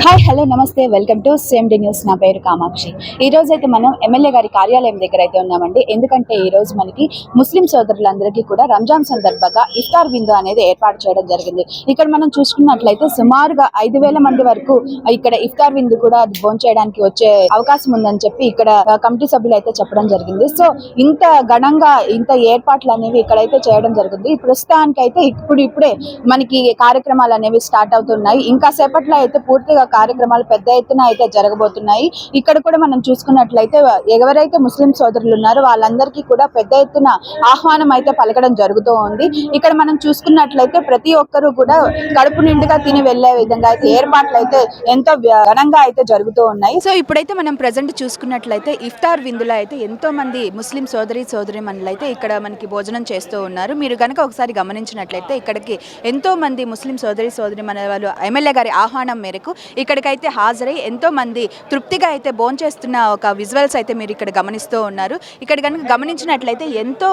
Hi hello నమస్తే, welcome to CMD news. నా పేరు కామాక్షి. ఈ రోజు అయితే మనం ఎమ్మెల్యే గారి కార్యాలయం దగ్గర అయితే ఉన్నామండి. ఎందుకంటే ఈ రోజు మనకి ముస్లిం సోదరులందరికీ కూడా రంజాన్ సందర్భంగా ఇఫ్తార్ విందు అనేది ఏర్పాటు చేయడం జరిగింది. ఇక్కడ మనం చూసుకున్నట్లయితే సుమారుగా 5,000 మంది వరకు ఇక్కడ ఇఫ్తార్ విందు కూడా భోంచేయడానికి వచ్చే అవకాశం ఉందని చెప్పి ఇక్కడ కమిటీ సభ్యులు అయితే చెప్పడం జరిగింది. సో ఇంత ఘనంగా ఇంత ఏర్పాట్లు అనేవి ఇక్కడైతే చేయడం జరిగింది. ప్రస్తుతానికి అయితే ఇప్పుడే మనకి కార్యక్రమాలు అనేవి స్టార్ట్ అవుతున్నాయి. ఇంకా సేపట్లో అయితే పూర్తిగా కార్యక్రమాలు పెద్ద ఎత్తున అయితే జరగబోతున్నాయి. ఇక్కడ కూడా మనం చూసుకున్నట్లయితే ఎవరైతే ముస్లిం సోదరులు ఉన్నారో వాళ్ళందరికీ కూడా పెద్ద ఎత్తున ఆహ్వానం అయితే పలకడం జరుగుతూ ఉంది. ఇక్కడ మనం చూసుకున్నట్లయితే ప్రతి ఒక్కరూ కూడా కడుపు నిండుగా తిని వెళ్లే విధంగా అయితే ఏర్పాట్లు అయితే ఎంతో ఘనంగా అయితే జరుగుతూ ఉన్నాయి. సో ఇప్పుడైతే మనం ప్రజెంట్ చూసుకున్నట్లయితే ఇఫ్తార్ విందులో అయితే ఎంతో మంది ముస్లిం సోదరీమణులు అయితే ఇక్కడ మనకి భోజనం చేస్తూ ఉన్నారు. మీరు కనుక ఒకసారి గమనించినట్లయితే ఇక్కడికి ఎంతో మంది ముస్లిం సోదరీమణుల వాళ్ళు ఎమ్మెల్యే గారి ఆహ్వానం మేరకు ఇక్కడికైతే హాజరై ఎంతో మంది తృప్తిగా అయితే భోంచేస్తున్న ఒక విజువల్స్ అయితే మీరు ఇక్కడ గమనిస్తూ ఉన్నారు. ఇక్కడ కనుక గమనించినట్లయితే ఎంతో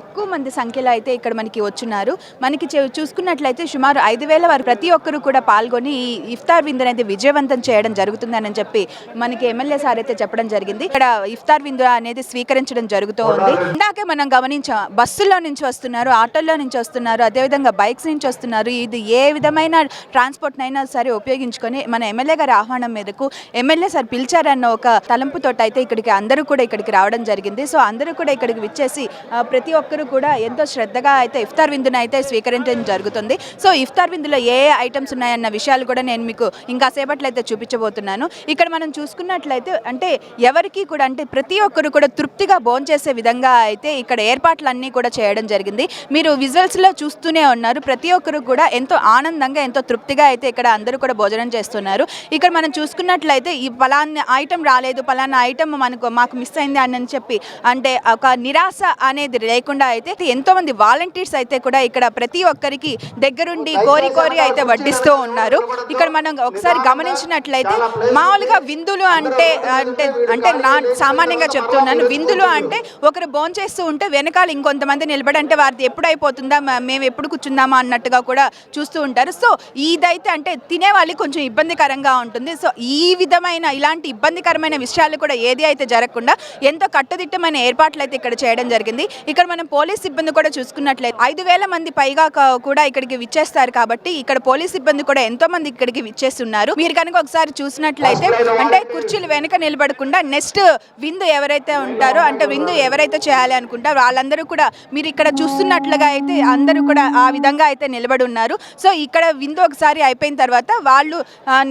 ఎక్కువ మంది సంఖ్యలో అయితే ఇక్కడ మనకి వచ్చున్నారు. మనకి చూసుకున్నట్లయితే సుమారు 5,000 వారు ప్రతి ఒక్కరు కూడా పాల్గొని ఈ ఇఫ్తార్ విందు అనేది విజయవంతం చేయడం జరుగుతుందని చెప్పి మనకి ఎమ్మెల్యే సార్ అయితే చెప్పడం జరిగింది. ఇక్కడ ఇఫ్తార్ విందు అనేది స్వీకరించడం జరుగుతూ ఉంది. ఇందాకే మనం గమనించాం, బస్సుల్లో నుంచి వస్తున్నారు, ఆటోల్లో నుంచి వస్తున్నారు, అదేవిధంగా బైక్స్ నుంచి వస్తున్నారు. ఇది ఏ విధమైన ట్రాన్స్పోర్ట్ అయినా సరే ఉపయోగించుకొని మన ఎమ్మెల్యే గారి ఆహ్వానం మేరకు ఎమ్మెల్యే సార్ పిలిచారన్న ఒక తలంపుతో అయితే అందరూ కూడా ఇక్కడికి రావడం జరిగింది. సో అందరూ కూడా ఇక్కడికి విచ్చేసి ప్రతి ఒక్కరు కూడా ఎంతో శ్రద్ధగా అయితే ఇఫ్తార్ విందును అయితే స్వీకరించడం జరుగుతుంది. సో ఇఫ్తార్ విందులో ఏ ఐటమ్స్ ఉన్నాయన్న విషయాలు కూడా నేను మీకు ఇంకా సేపట్లో అయితే చూపించబోతున్నాను. ఇక్కడ మనం చూసుకున్నట్లయితే అంటే ఎవరికి కూడా అంటే ప్రతి ఒక్కరు కూడా తృప్తిగా భోంచేసే విధంగా అయితే ఇక్కడ ఏర్పాట్లన్నీ కూడా చేయడం జరిగింది. మీరు విజువల్స్లో చూస్తూనే ఉన్నారు. ప్రతి ఒక్కరు కూడా ఎంతో ఆనందంగా ఎంతో తృప్తిగా అయితే ఇక్కడ అందరూ కూడా భోజనం చేస్తున్నారు. ఇక్కడ మనం చూసుకున్నట్లయితే ఈ పలానా ఐటమ్ రాలేదు, పలానా ఐటమ్ మాకు మిస్ అయింది అని చెప్పి అంటే ఒక నిరాశ అనేది లేకుండా అయితే ఎంతో మంది వాలంటీర్స్ అయితే కూడా ఇక్కడ ప్రతి ఒక్కరికి దగ్గరుండి కోరి అయితే వడ్డిస్తూ ఉన్నారు. ఇక్కడ మనం ఒకసారి గమనించినట్లయితే మామూలుగా విందులు అంటే అంటే అంటే నా సామాన్యంగా చెప్తున్నాను, విందులు అంటే ఒకరు భోంచేస్తూ ఉంటే వెనకాల ఇంకొంతమంది నిలబడి అంటే వారిది ఎప్పుడు అయిపోతుందా, మేము ఎప్పుడు కూర్చుందామా అన్నట్టుగా కూడా చూస్తూ ఉంటారు. సో ఇదైతే అంటే తినే వాళ్ళకి కొంచెం ఇబ్బందికరంగా ఉంటుంది. సో ఈ విధమైన ఇలాంటి ఇబ్బందికరమైన విషయాలు కూడా ఏది అయితే జరగకుండా ఎంతో కట్టుదిట్టమైన ఏర్పాట్లు అయితే ఇక్కడ చేయడం జరిగింది. ఇక్కడ మనం పోలీస్ సిబ్బంది కూడా చూసుకున్నట్లయితే 5,000 మంది పైగా కూడా ఇక్కడికి విచ్చేస్తారు. కాబట్టి ఇక్కడ పోలీస్ సిబ్బంది కూడా ఎంతో మంది ఇక్కడికి విచ్చేస్తున్నారు. మీరు కనుక ఒకసారి చూసినట్లయితే అంటే కుర్చీలు వెనక నిలబడకుండా నెక్స్ట్ విందు ఎవరైతే ఉంటారో అంటే విందు ఎవరైతే చేయాలి అనుకుంటారో వాళ్ళందరూ కూడా మీరు ఇక్కడ చూస్తున్నట్లుగా అయితే అందరూ కూడా ఆ విధంగా అయితే నిలబడి ఉన్నారు. సో ఇక్కడ విందు ఒకసారి అయిపోయిన తర్వాత వాళ్ళు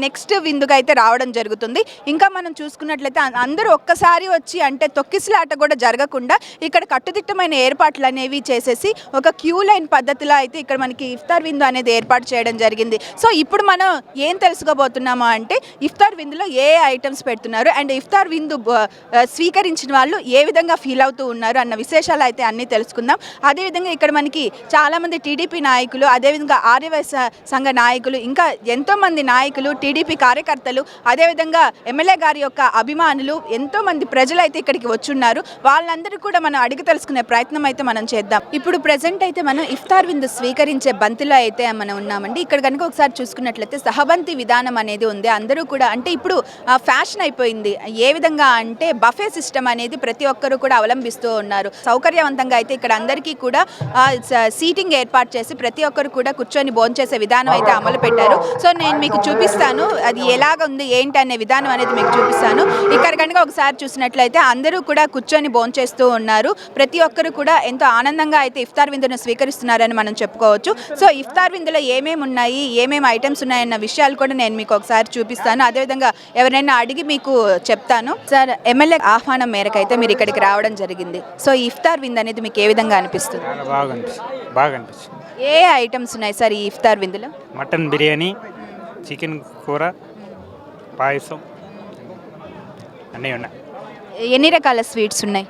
నెక్స్ట్ విందుకు అయితే రావడం జరుగుతుంది. ఇంకా మనం చూసుకున్నట్లయితే అందరూ ఒక్కసారి వచ్చి అంటే తొక్కిసలాట కూడా జరగకుండా ఇక్కడ కట్టుదిట్టమైన ఏర్పాట్లు అనేవి చేసేసి ఒక క్యూ లైన్ పద్ధతిలో అయితే ఇక్కడ మనకి ఇఫ్తార్ విందు అనేది ఏర్పాటు చేయడం జరిగింది. సో ఇప్పుడు మనం ఏం తెలుసుకోబోతున్నామా అంటే ఇఫ్తార్ విందులో ఏ ఐటమ్స్ పెడుతున్నారు అండ్ ఇఫ్తార్ విందు స్వీకరించిన వాళ్ళు ఏ విధంగా ఫీల్ అవుతూ ఉన్నారు అన్న విశేషాలు అయితే అన్నీ తెలుసుకుందాం. అదేవిధంగా ఇక్కడ మనకి చాలామంది టీడీపీ నాయకులు, అదేవిధంగా ఆర్యవైశ్య సంఘ నాయకులు, ఇంకా ఎంతోమంది నాయకులు, టీడీపీ కార్యకర్తలు, అదేవిధంగా ఎమ్మెల్యే గారి యొక్క అభిమానులు, ఎంతోమంది ప్రజలు అయితే ఇక్కడికి వచ్చున్నారు. వాళ్ళందరూ కూడా మనం అడిగి తెలుసుకునే ప్రయత్నం అయితే మనం చేద్దాం. ఇప్పుడు ప్రజెంట్ అయితే మనం ఇఫ్తార్ విందు స్వీకరించే బంతిలో అయితే మనం ఉన్నామండి. ఇక్కడ కనుక ఒకసారి చూసుకున్నట్లయితే సహబంతి విధానం అనేది ఉంది. అందరూ కూడా అంటే ఇప్పుడు ఫ్యాషన్ అయిపోయింది. ఏ విధంగా అంటే బఫే సిస్టమ్ అనేది ప్రతి ఒక్కరు కూడా అవలంబిస్తూ ఉన్నారు. సౌకర్యవంతంగా అయితే ఇక్కడ అందరికీ కూడా సీటింగ్ ఏర్పాటు చేసి ప్రతి ఒక్కరు కూడా కూర్చొని భోంచేసే విధానం అయితే అమలు పెట్టారు. సో నేను మీకు చూపిస్తాను అది ఎలాగ ఉంది ఏంటి అనే విధానం అనేది మీకు చూపిస్తాను. ఇక్కడ కనుక ఒకసారి చూసినట్లయితే అందరూ కూడా కూర్చొని భోంచేస్తూ ఉన్నారు. ప్రతి ఒక్కరు కూడా ఎంతో ఆనందంగా అయితే ఇఫ్తార్ విందును స్వీకరిస్తున్నారని మనం చెప్పుకోవచ్చు. సో ఇఫ్తార్ విందులో ఏమేమి ఉన్నాయి, ఏమేమి ఐటమ్స్ ఉన్నాయన్న విషయాలు కూడా నేను మీకు ఒకసారి చూపిస్తాను. అదేవిధంగా ఎవరైనా అడిగి మీకు చెప్తాను. సార్, ఎమ్మెల్యే ఆహ్వానం మేరకు అయితే మీరు ఇక్కడికి రావడం జరిగింది. సో ఇఫ్తార్ విందు అనేది మీకు ఏ విధంగా అనిపిస్తుంది? బాగా అనిపిస్తుంది. ఏ ఐటమ్స్ ఉన్నాయి సార్ ఈ ఇఫ్తార్ విందులో? మటన్ బిర్యానీ, చికెన్ కూర, పాయసం అన్నీ ఉన్నాయి. ఎన్ని రకాల స్వీట్స్ ఉన్నాయి?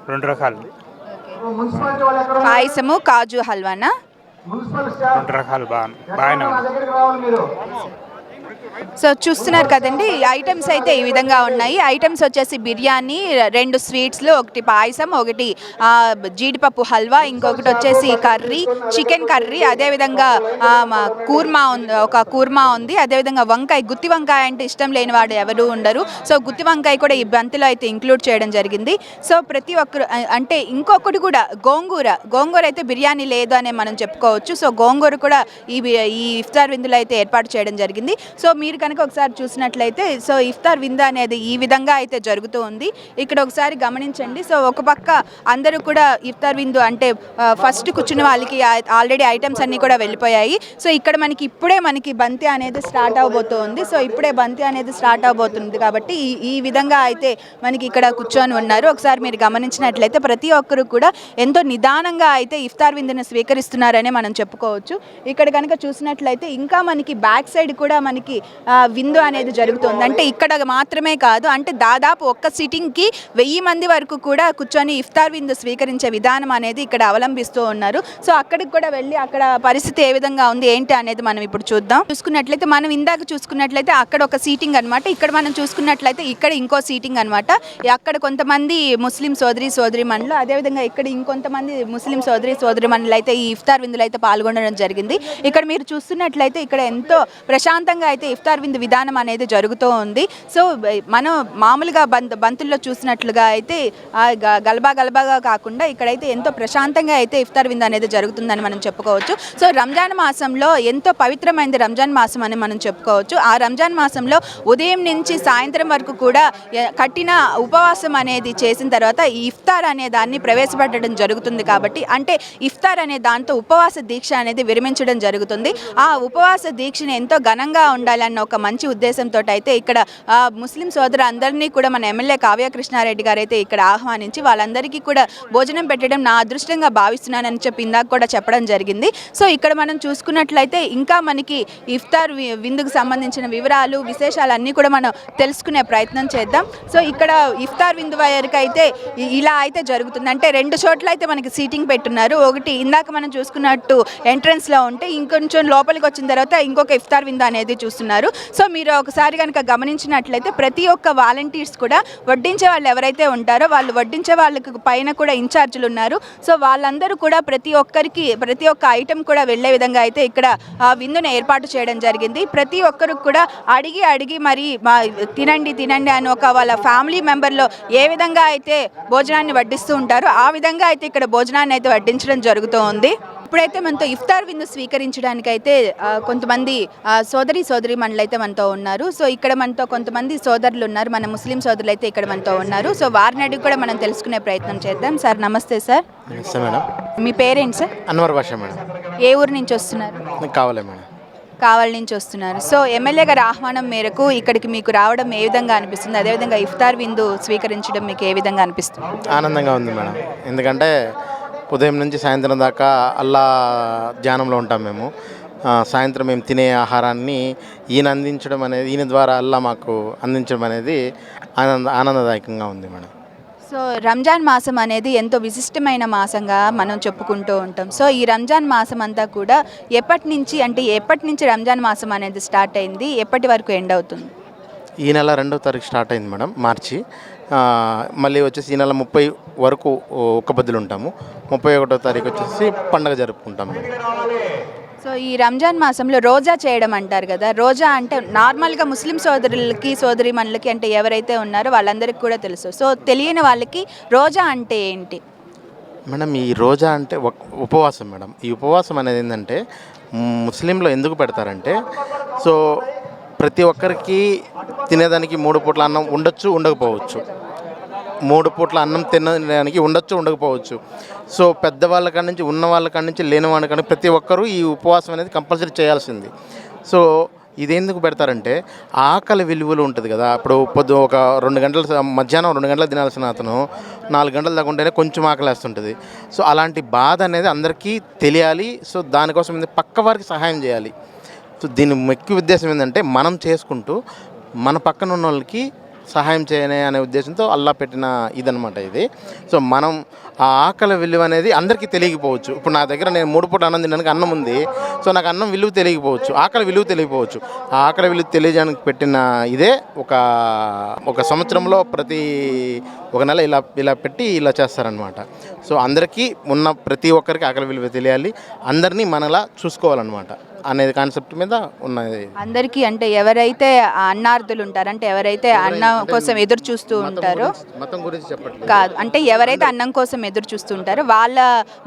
2 రకాలు. పాయసము, కాజు హల్వానా? 2 రకాలు బాగానే ఉన్నాయి. సో చూస్తున్నారు కదండి, ఐటమ్స్ అయితే ఈ విధంగా ఉన్నాయి. ఐటమ్స్ వచ్చేసి బిర్యానీ, 2 స్వీట్స్లు, ఒకటి పాయసం, ఒకటి జీడిపప్పు హల్వా, ఇంకొకటి వచ్చేసి కర్రీ, చికెన్ కర్రీ, అదేవిధంగా కూర్మా ఉంది, ఒక కూర్మా ఉంది, అదేవిధంగా వంకాయ, గుత్తి వంకాయ అంటే ఇష్టం లేని వాడు ఎవరు ఉండరు. సో గుత్తి వంకాయ కూడా ఈ బంతిలో అయితే ఇంక్లూడ్ చేయడం జరిగింది. సో ప్రతి ఒక్కరు అంటే ఇంకొకటి కూడా గోంగూర అయితే బిర్యానీ లేదు అనే మనం చెప్పుకోవచ్చు. సో గోంగూర కూడా ఈ ఇఫ్తార్ విందులో అయితే ఏర్పాటు చేయడం జరిగింది. సో మీరు కనుక ఒకసారి చూసినట్లయితే సో ఇఫ్తార్ విందు అనేది ఈ విధంగా అయితే జరుగుతూ ఉంది. ఇక్కడ ఒకసారి గమనించండి. సో ఒక పక్క అందరూ కూడా ఇఫ్తార్ విందు అంటే ఫస్ట్ కూర్చున్న వాళ్ళకి ఆల్రెడీ ఐటమ్స్ అన్నీ కూడా వెళ్ళిపోయాయి. సో ఇక్కడ ఇప్పుడే బంతి అనేది స్టార్ట్ అవబోతుంది. సో ఇప్పుడే బంతి అనేది స్టార్ట్ అవబోతుంది కాబట్టి ఈ విధంగా అయితే ఇక్కడ కూర్చొని ఉన్నారు. ఒకసారి మీరు గమనించినట్లయితే ప్రతి ఒక్కరు కూడా ఎంతో నిదానంగా అయితే ఇఫ్తార్ విందును స్వీకరిస్తున్నారనే మనం చెప్పుకోవచ్చు. ఇక్కడ కనుక చూసినట్లయితే ఇంకా బ్యాక్ సైడ్ కూడా విందు అనేది జరుగుతుంది. అంటే ఇక్కడ మాత్రమే కాదు, అంటే దాదాపు ఒక్క సిట్టింగ్కి 1000 మంది వరకు కూడా కూర్చొని ఇఫ్తార్ విందు స్వీకరించే విధానం అనేది ఇక్కడ అవలంబిస్తూ ఉన్నారు. సో అక్కడికి కూడా వెళ్ళి అక్కడ పరిస్థితి ఏ విధంగా ఉంది ఏంటి అనేది మనం ఇప్పుడు చూద్దాం. చూసుకున్నట్లయితే మనం ఇందాక చూసుకున్నట్లయితే అక్కడ ఒక సీటింగ్ అనమాట, ఇక్కడ మనం చూసుకున్నట్లయితే ఇక్కడ ఇంకో సీటింగ్ అనమాట. అక్కడ కొంతమంది ముస్లిం సోదరిమణులు, అదేవిధంగా ఇక్కడ ఇంకొంతమంది ముస్లిం సోదరిమణులు అయితే ఈ ఇఫ్తార్ విందులో అయితే పాల్గొనడం జరిగింది. ఇక్కడ మీరు చూస్తున్నట్లయితే ఇక్కడ ఎంతో ప్రశాంతంగా అయితే ఇఫ్తార్ విందు విధానం అనేది జరుగుతూ ఉంది. సో మనం మామూలుగా బంతుల్లో చూసినట్లుగా అయితే గలబాగా కాకుండా ఇక్కడైతే ఎంతో ప్రశాంతంగా అయితే ఇఫ్తార్ విందు అనేది జరుగుతుందని మనం చెప్పుకోవచ్చు. సో రంజాన్ మాసంలో ఎంతో పవిత్రమైనది రంజాన్ మాసం అని మనం చెప్పుకోవచ్చు. ఆ రంజాన్ మాసంలో ఉదయం నుంచి సాయంత్రం వరకు కూడా కఠిన ఉపవాసం అనేది చేసిన తర్వాత ఈ ఇఫ్తార్ అనే దాన్ని ప్రవేశపెట్టడం జరుగుతుంది. కాబట్టి అంటే ఇఫ్తార్ అనే దాంతో ఉపవాస దీక్ష అనేది విరమించడం జరుగుతుంది. ఆ ఉపవాస దీక్షని ఎంతో ఘనంగా ఉండాలన్న ఒక మంచి ఉద్దేశంతో అయితే ఇక్కడ ముస్లిం సోదరులందరినీ కూడా మన ఎమ్మెల్యే కావ్య కృష్ణారెడ్డి గారు అయితే ఇక్కడ ఆహ్వానించి వాళ్ళందరికీ కూడా భోజనం పెట్టడం నా అదృష్టంగా భావిస్తున్నానని చెప్పి ఇందాక కూడా చెప్పడం జరిగింది. సో ఇక్కడ మనం చూసుకున్నట్లయితే ఇంకా ఇఫ్తార్ విందుకు సంబంధించిన వివరాలు విశేషాలు అన్నీ కూడా మనం తెలుసుకునే ప్రయత్నం చేద్దాం. సో ఇక్కడ ఇఫ్తార్ విందు వరకు అయితే ఇలా అయితే జరుగుతుంది. అంటే 2 చోట్ల అయితే సీటింగ్ పెట్టున్నారు. ఒకటి ఇందాక మనం చూసుకున్నట్టు ఎంట్రన్స్లో ఉంటే ఇంకొంచెం లోపలికి వచ్చిన తర్వాత ఇంకొక ఇఫ్తార్ విందు అనేది చూస్తున్నారు. సో మీరు ఒకసారి కనుక గమనించినట్లయితే ప్రతి ఒక్క వాలంటీర్స్ కూడా వడ్డించే వాళ్ళు ఎవరైతే ఉంటారో వాళ్ళు వడ్డించే వాళ్ళకి పైన కూడా ఇన్ఛార్జీలు ఉన్నారు. సో వాళ్ళందరూ కూడా ప్రతి ఒక్క ఐటెం కూడా వెళ్ళే విధంగా అయితే ఇక్కడ విందును ఏర్పాటు చేయడం జరిగింది. ప్రతి ఒక్కరు కూడా అడిగి మరి తినండి అని వాళ్ళ ఫ్యామిలీ మెంబర్లో ఏ విధంగా అయితే భోజనాన్ని వడ్డిస్తూ ఉంటారో ఆ విధంగా అయితే ఇక్కడ భోజనాన్ని అయితే వడ్డించడం జరుగుతూ ఉంది. ఇప్పుడైతే మనతో ఇఫ్తార్ విందు స్వీకరించడానికి అయితే కొంతమంది సోదరిమణులు అయితే మనతో ఉన్నారు. సో ఇక్కడ మనతో కొంతమంది సోదరులు ఉన్నారు, మన ముస్లిం సోదరులు అయితే ఇక్కడ మనతో ఉన్నారు. సో వారిని అడిగి కూడా మనం తెలుసుకునే ప్రయత్నం చేద్దాం. సార్ నమస్తే. సార్ నమస్తే మేడం. మీ పేరేంటి సార్? అన్వర్ భాష మేడం. ఏ ఊరు నుంచి వస్తున్నారు? కావాలి మేడం. కావలి నుంచి వస్తున్నారు. సో ఎమ్మెల్యే గారి ఆహ్వానం మేరకు ఇక్కడికి మీకు రావడం ఏ విధంగా అనిపిస్తుంది? అదేవిధంగా ఇఫ్తార్ విందు స్వీకరించడం మీకు ఏ విధంగా అనిపిస్తుంది? ఆనందంగా ఉంది మేడం. ఎందుకంటే ఉదయం నుంచి సాయంత్రం దాకా అల్లా ధ్యానంలో ఉంటాం మేము. సాయంత్రం మేము తినే ఆహారాన్ని ఈయన ద్వారా అల్లా మాకు అందించడం అనేది ఆనందదాయకంగా ఉంది మేడం. సో రంజాన్ మాసం అనేది ఎంతో విశిష్టమైన మాసంగా మనం చెప్పుకుంటూ ఉంటాం. సో ఈ రంజాన్ మాసం అంతా కూడా ఎప్పటి నుంచి రంజాన్ మాసం అనేది స్టార్ట్ అయింది, ఎప్పటి వరకు ఎండ్ అవుతుంది? ఈ నెల 2వ తారీఖు స్టార్ట్ అయింది మేడం, మార్చి. మళ్ళీ వచ్చేసి ఈ నెల 30 వరకు ఒక్కబద్దులు ఉంటాము. 31వ తారీఖు వచ్చేసి పండగ జరుపుకుంటాం మేడం. సో ఈ రంజాన్ మాసంలో రోజా చేయడం అంటారు కదా, రోజా అంటే నార్మల్గా ముస్లిం సోదరిమణులకి అంటే ఎవరైతే ఉన్నారో వాళ్ళందరికీ కూడా తెలుసు. సో తెలియని వాళ్ళకి రోజా అంటే ఏంటి మేడం? ఈ రోజా అంటే ఉపవాసం మేడం. ఈ ఉపవాసం అనేది ఏంటంటే ముస్లింలో ఎందుకు పెడతారంటే, సో ప్రతి ఒక్కరికి తినేదానికి 3 పూట్ల అన్నం ఉండొచ్చు, ఉండకపోవచ్చు. 3 పూట్ల అన్నం తినడానికి ఉండొచ్చు, ఉండకపోవచ్చు. సో పెద్దవాళ్ళ కాడి నుంచి, ఉన్న వాళ్ళ కాడి నుంచి, లేని వాళ్ళ కాడి ప్రతి ఒక్కరూ ఈ ఉపవాసం అనేది కంపల్సరీ చేయాల్సింది. సో ఇదేందుకు పెడతారంటే ఆకలి విలువలు ఉంటుంది కదా. ఇప్పుడు ఒక 2 గంటలు మధ్యాహ్నం 2 గంటలు తినాల్సిన అతను 4 గంటలు దాకా ఉంటేనే కొంచెం ఆకలి వేస్తుంటుంది. సో అలాంటి బాధ అనేది అందరికీ తెలియాలి. సో దానికోసం పక్క వారికి సహాయం చేయాలి. సో దీని ముఖ్య ఉద్దేశం ఏంటంటే మనం చేసుకుంటూ మన పక్కన ఉన్న వాళ్ళకి సహాయం చేయనే అనే ఉద్దేశంతో అల్లా పెట్టిన ఇదనమాట ఇది. సో మనం ఆ ఆకలి విలువ అనేది అందరికీ తెలియకపోవచ్చు. ఇప్పుడు నా దగ్గర నేను 3 పూట అన్నం తినడానికి అన్నం ఉంది. సో నాకు అన్నం విలువ తెలియకపోవచ్చు, ఆకలి విలువ తెలియకపోవచ్చు. ఆ ఆకలి విలువ తెలియజేయడానికి పెట్టిన ఇదే ఒక సంవత్సరంలో ప్రతి ఒక నెల ఇలా పెట్టి ఇలా చేస్తారనమాట. సో అందరికీ ఉన్న ప్రతి ఒక్కరికి ఆకలి విలువ తెలియాలి, అందరినీ మనలా చూసుకోవాలన్నమాట అనేది కాన్సెప్ట్ మీద ఉన్నది. అందరికీ అంటే ఎవరైతే అన్నార్థులు ఉంటారో, అంటే ఎవరైతే అన్నం కోసం ఎదురు చూస్తూ ఉంటారో, మతం గురించి చెప్పట్లేదు కాదు, అంటే ఎవరైతే అన్నం కోసం ఎదురు చూస్తుంటారో వాళ్ళ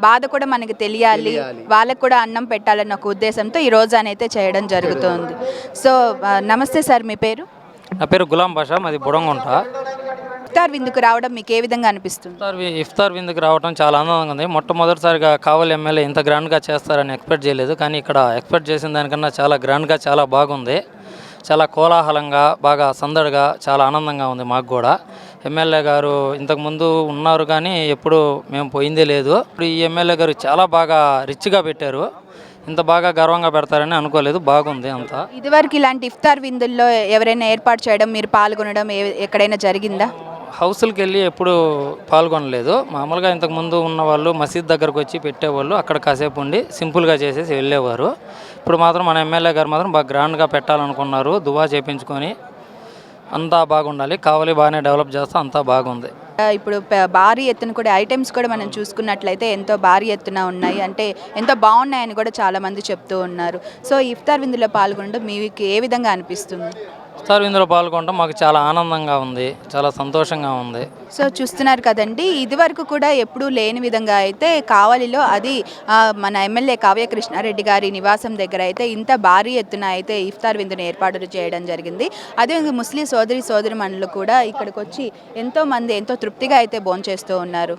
బాధ కూడా మనకి తెలియాలి, వాళ్ళకు కూడా అన్నం పెట్టాలన్న ఒక ఉద్దేశంతో ఈ రోజు అయితే చేయడం జరుగుతుంది. సో నమస్తే సార్, మీ పేరు? నా పేరు గులాం బాషా, మాది బుడంగుంట. ఇఫ్తార్ విందుకు రావడం మీకు ఏ విధంగా అనిపిస్తుంది? ఇఫ్తార్ విందుకు రావడం చాలా ఆనందంగా ఉంది. మొట్టమొదటిసారిగా కావలి ఎమ్మెల్యే ఇంత గ్రాండ్గా చేస్తారని ఎక్స్పెక్ట్ చేయలేదు, కానీ ఇక్కడ ఎక్స్పెక్ట్ చేసిన దానికన్నా చాలా గ్రాండ్గా చాలా బాగుంది. చాలా కోలాహలంగా, బాగా సందడిగా, చాలా ఆనందంగా ఉంది మాకు కూడా. ఎమ్మెల్యే గారు ఇంతకుముందు ఉన్నారు కానీ ఎప్పుడు మేము పోయిందే లేదు. ఇప్పుడు ఈ ఎమ్మెల్యే గారు చాలా బాగా రిచ్గా పెట్టారు. ఇంత బాగా గర్వంగా పెడతారని అనుకోలేదు, బాగుంది అంతా. ఇదివరకు ఇలాంటి ఇఫ్తార్ విందుల్లో ఎవరైనా ఏర్పాటు చేయడం, మీరు పాల్గొనడం ఎక్కడైనా జరిగిందా? హౌస్కి వెళ్ళి ఎప్పుడు పాల్గొనలేదు. మామూలుగా ఇంతకుముందు ఉన్న వాళ్ళు మసీద్ దగ్గరకు వచ్చి పెట్టేవాళ్ళు, అక్కడ కాసేపు ఉండి సింపుల్గా చేసేసి వెళ్ళేవారు. ఇప్పుడు మాత్రం మన ఎమ్మెల్యే గారు మాత్రం బాగా గ్రాండ్గా పెట్టాలనుకున్నారు. దువా చేయించుకొని అంతా బాగుండాలి, కావాలి బాగానే డెవలప్ చేస్తే అంతా బాగుంది. ఇప్పుడు భారీ ఎత్తున కూడా ఐటమ్స్ కూడా మనం చూసుకున్నట్లయితే ఎంతో భారీ ఎత్తున ఉన్నాయి, అంటే ఎంతో బాగున్నాయని కూడా చాలామంది చెప్తూ ఉన్నారు. సో ఇఫ్తార్ విందులో పాల్గొనడం మీకు ఏ విధంగా అనిపిస్తుంది? ఇఫ్తార్ విందులో పాల్గొనడం మాకు చాలా ఆనందంగా ఉంది, చాలా సంతోషంగా ఉంది. సో చూస్తున్నారు కదండి, ఇదివరకు కూడా ఎప్పుడూ లేని విధంగా అయితే కావలిలో, అది మన ఎమ్మెల్యే కావ్య కృష్ణారెడ్డి గారి నివాసం దగ్గర అయితే ఇంత భారీ ఎత్తున అయితే ఇఫ్తార్ విందును ఏర్పాటు చేయడం జరిగింది. అదే ముస్లిం సోదరి సోదరిమణులు కూడా ఇక్కడికి వచ్చి ఎంతో తృప్తిగా అయితే భోంచేస్తూ ఉన్నారు.